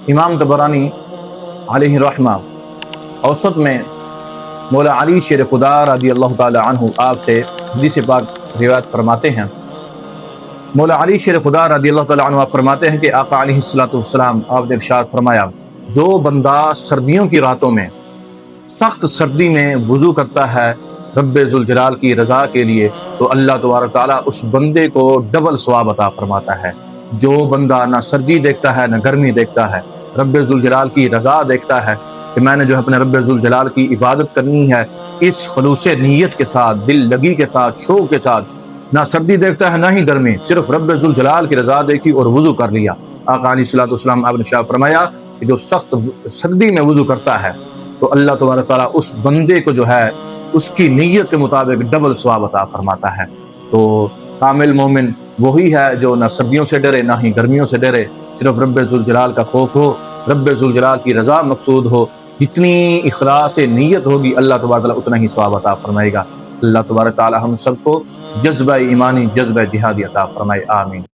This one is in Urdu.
امام طبرانی علیہ رحمہ اوسط میں مولا علی شیر خدا رضی اللہ تعالی عنہ آپ سے حدیث پاک روایت فرماتے ہیں۔ مولا علی شیر خدا رضی اللہ تعالی عنہ آپ فرماتے ہیں کہ آقا علیہ الصلوۃ والسلام آپ نے ارشاد فرمایا، جو بندہ سردیوں کی راتوں میں سخت سردی میں وضو کرتا ہے رب ذوالجلال کی رضا کے لیے، تو اللہ تبارک تعالیٰ اس بندے کو ڈبل ثواب عطا فرماتا ہے۔ جو بندہ نہ سردی دیکھتا ہے نہ گرمی دیکھتا ہے، رب ذوالجلال کی رضا دیکھتا ہے کہ میں نے جو اپنے رب ذوالجلال کی عبادت کرنی ہے اس خلوص نیت کے ساتھ، دل لگی کے ساتھ، شوق کے ساتھ، نہ سردی دیکھتا ہے نہ ہی گرمی، صرف رب ذوالجلال کی رضا دیکھی اور وضو کر لیا۔ آقا علیہ الصلوۃ والسلام آپ نے ارشاد فرمایا کہ جو سخت سردی میں وضو کرتا ہے تو اللہ تبارک تعالیٰ اس بندے کو جو ہے اس کی نیت کے مطابق ڈبل ثواب عطا فرماتا ہے۔ تو کامل مومن وہی ہے جو نہ سردیوں سے ڈرے نہ ہی گرمیوں سے ڈرے، صرف رب ذوالجلال کا خوف ہو، رب ذوالجلال کی رضا مقصود ہو۔ جتنی اخلاص نیت ہوگی اللہ تبارک تعالیٰ اتنا ہی ثواب عطا فرمائے گا۔ اللہ تبارک تعالیٰ ہم سب کو جذبہ ایمانی، جذبہ جہادی عطا فرمائے، آمین۔